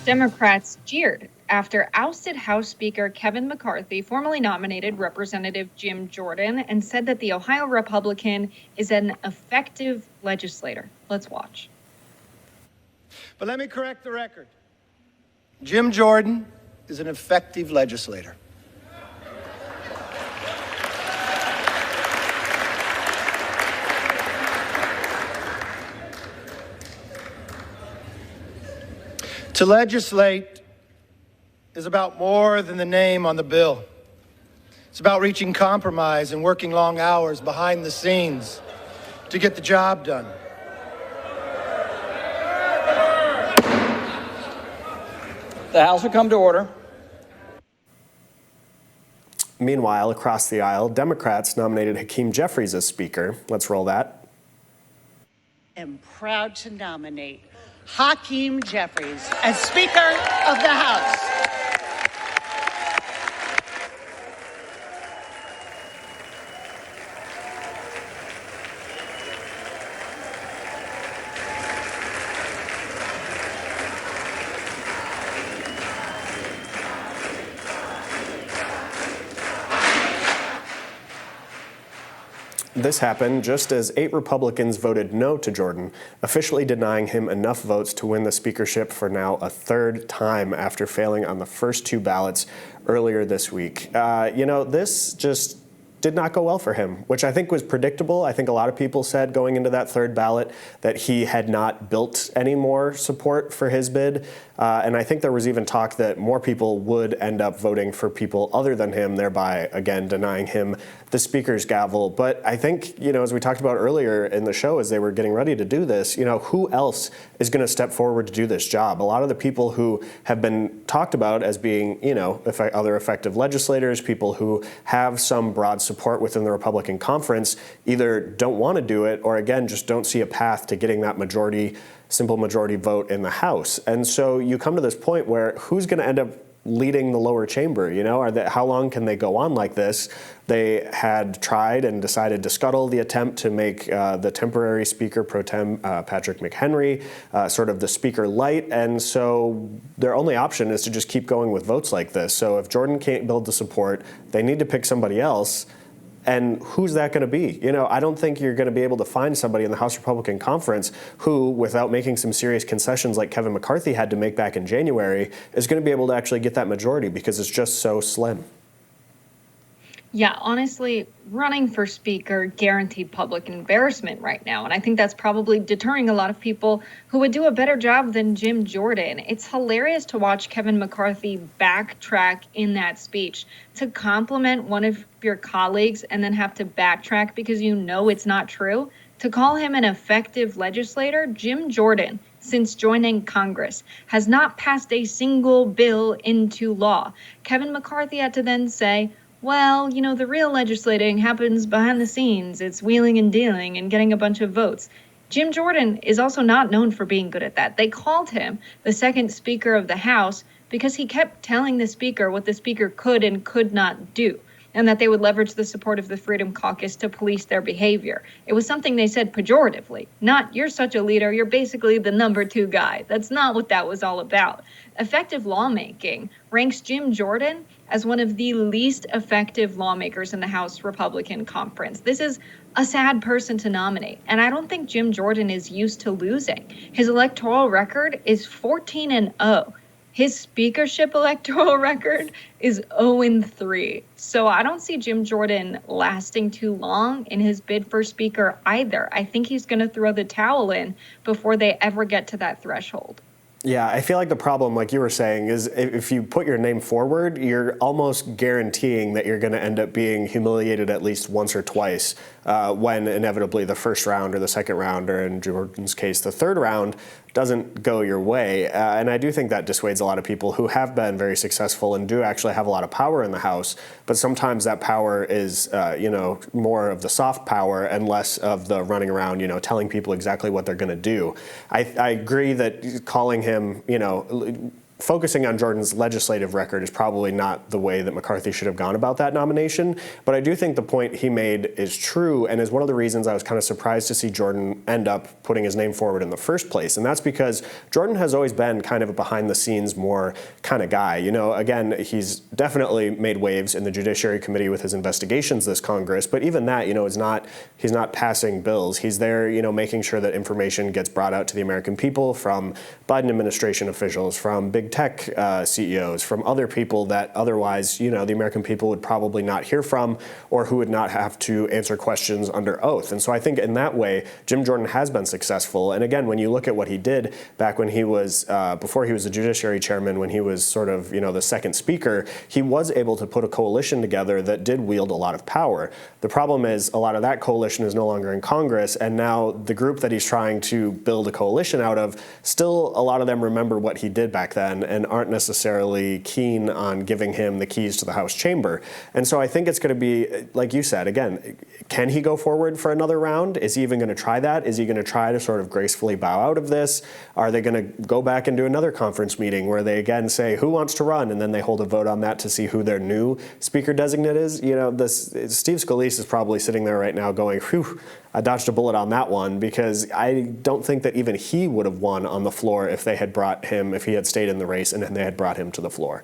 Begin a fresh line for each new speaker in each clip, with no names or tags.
Democrats jeered after ousted House Speaker Kevin McCarthy formally nominated Representative Jim Jordan and said that the Ohio Republican is an effective legislator. Let's watch.
But let me correct the record. Jim Jordan is an effective legislator. To legislate is about more than the name on the bill. It's about reaching compromise and working long hours behind the scenes to get the job done.
The House will come to order.
Meanwhile, across the aisle, Democrats nominated Hakeem Jeffries as Speaker. Let's roll that.
I am proud to nominate Hakeem Jeffries as Speaker of the House.
This happened just as 8 Republicans voted no to Jordan, officially denying him enough votes to win the speakership for now a third time after failing on the first 2 ballots earlier this week. This just did not go well for him, which I think was predictable. I think a lot of people said going into that third ballot that he had not built any more support for his bid. And I think there was even talk that more people would end up voting for people other than him, thereby, again, denying him the speaker's gavel. But I think, as we talked about earlier in the show, as they were getting ready to do this, who else is going to step forward to do this job? A lot of the people who have been talked about as being, other effective legislators, people who have some broad support within the Republican conference, either don't want to do it or, again, just don't see a path to getting that simple majority vote in the House. And so you come to this point where who's going to end up leading the lower chamber? How long can they go on like this? They had tried and decided to scuttle the attempt to make the temporary Speaker pro tem, Patrick McHenry, sort of the Speaker light. And so their only option is to just keep going with votes like this. So if Jordan can't build the support, they need to pick somebody else. And who's that going to be? I don't think you're going to be able to find somebody in the House Republican Conference who, without making some serious concessions like Kevin McCarthy had to make back in January, is going to be able to actually get that majority because it's just so slim.
Yeah, honestly, running for speaker guaranteed public embarrassment right now. And I think that's probably deterring a lot of people who would do a better job than Jim Jordan. It's hilarious to watch Kevin McCarthy backtrack in that speech to compliment one of your colleagues and then have to backtrack because it's not true. To call him an effective legislator, Jim Jordan, since joining Congress, has not passed a single bill into law. Kevin McCarthy had to then say, well, the real legislating happens behind the scenes. It's wheeling and dealing and getting a bunch of votes. Jim Jordan is also not known for being good at that. They called him the second Speaker of the House because he kept telling the Speaker what the Speaker could and could not do, and that they would leverage the support of the Freedom Caucus to police their behavior. It was something they said pejoratively, not you're such a leader, you're basically the number 2 guy. That's not what that was all about. Effective lawmaking ranks Jim Jordan as one of the least effective lawmakers in the House Republican Conference. This is a sad person to nominate, and I don't think Jim Jordan is used to losing. His electoral record is 14-0. His speakership electoral record is 0-3. So I don't see Jim Jordan lasting too long in his bid for speaker either. I think he's going to throw the towel in before they ever get to that threshold.
Yeah, I feel like the problem, like you were saying, is if you put your name forward, you're almost guaranteeing that you're going to end up being humiliated at least once or twice when inevitably the first round or the second round, or in Jordan's case, the third round, doesn't go your way. And I do think that dissuades a lot of people who have been very successful and do actually have a lot of power in the House. But sometimes that power is, more of the soft power and less of the running around, telling people exactly what they're going to do. I agree that calling him, focusing on Jordan's legislative record is probably not the way that McCarthy should have gone about that nomination. But I do think the point he made is true and is one of the reasons I was kind of surprised to see Jordan end up putting his name forward in the first place. And that's because Jordan has always been kind of a behind the scenes more kind of guy. You know, again, he's definitely made waves in the Judiciary Committee with his investigations this Congress. But even that, you know, he's not passing bills. He's there, you know, making sure that information gets brought out to the American people from Biden administration officials, from big tech CEOs, from other people that otherwise, you know, the American people would probably not hear from or who would not have to answer questions under oath. And so I think in that way, Jim Jordan has been successful. And again, when you look at what he did back when he was, before he was the Judiciary Chairman, when he was sort of, you know, the second speaker, he was able to put a coalition together that did wield a lot of power. The problem is a lot of that coalition is no longer in Congress, and now the group that he's trying to build a coalition out of, still a lot of them remember what he did back then and aren't necessarily keen on giving him the keys to the House chamber. And so I think it's going to be, like you said, again, can he go forward for another round? Is he even going to try that? Is he going to try to sort of gracefully bow out of this? Are they going to go back and do another conference meeting where they again say, who wants to run? And then they hold a vote on that to see who their new speaker designate is. You know, Steve Scalise is probably sitting there right now going, whew, I dodged a bullet on that one, because I don't think that even he would have won on the floor if they had brought him, if he had stayed in the race and they had brought him to the floor.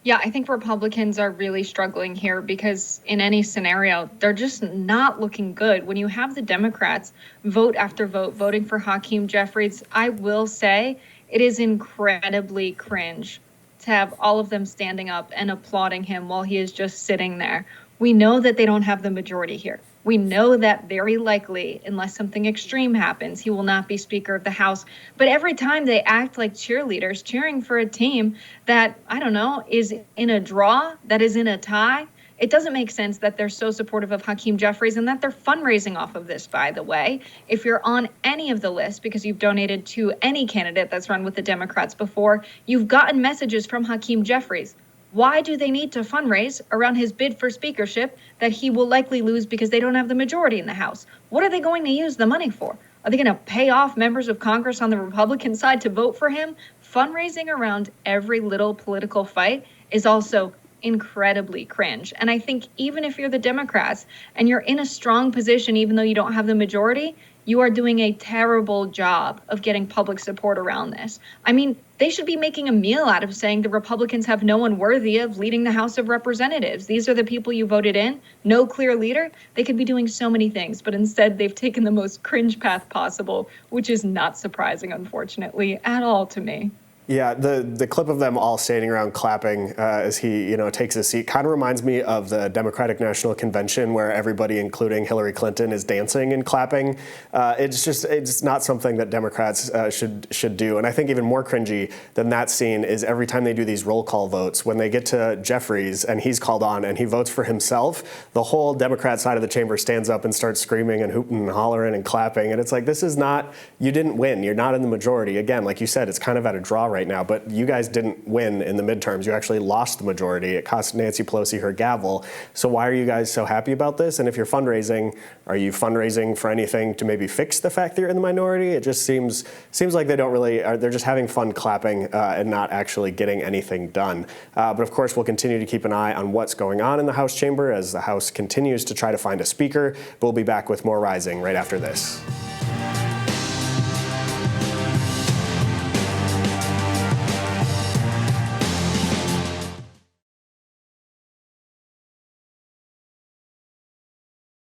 Yeah, I think Republicans are really struggling here because in any scenario, they're just not looking good. When you have the Democrats vote after vote voting for Hakeem Jeffries, I will say it is incredibly cringe to have all of them standing up and applauding him while he is just sitting there. We know that they don't have the majority here. We know that very likely, unless something extreme happens, he will not be Speaker of the House. But every time they act like cheerleaders, cheering for a team that, I don't know, is in a draw, that is in a tie, it doesn't make sense that they're so supportive of Hakeem Jeffries and that they're fundraising off of this, by the way. If you're on any of the lists because you've donated to any candidate that's run with the Democrats before, you've gotten messages from Hakeem Jeffries. Why do they need to fundraise around his bid for speakership that he will likely lose because they don't have the majority in the House? What are they going to use the money for? Are they going to pay off members of Congress on the Republican side to vote for him? Fundraising around every little political fight is also incredibly cringe. And I think even if you're the Democrats and you're in a strong position, even though you don't have the majority, you are doing a terrible job of getting public support around this. I mean, they should be making a meal out of saying the Republicans have no one worthy of leading the House of Representatives. These are the people you voted in. No clear leader. They could be doing so many things, but instead they've taken the most cringe path possible, which is not surprising, unfortunately, at all to me.
Yeah, the clip of them all standing around clapping as he, takes his seat kind of reminds me of the Democratic National Convention where everybody, including Hillary Clinton, is dancing and clapping. It's not something that Democrats should do. And I think even more cringy than that scene is every time they do these roll call votes, when they get to Jeffries and he's called on and he votes for himself, the whole Democrat side of the chamber stands up and starts screaming and hooting and hollering and clapping. And it's like, this is not, you didn't win. You're not in the majority. Again, like you said, it's kind of at a draw right now, but you guys didn't win in the midterms. You actually lost the majority. It cost Nancy Pelosi her gavel. So why are you guys so happy about this? And if you're fundraising, are you fundraising for anything to maybe fix the fact that you're in the minority? It just seems like they don't really, they're just having fun clapping and not actually getting anything done. But of course, we'll continue to keep an eye on what's going on in the House chamber as the House continues to try to find a speaker. We'll be back with more Rising right after this.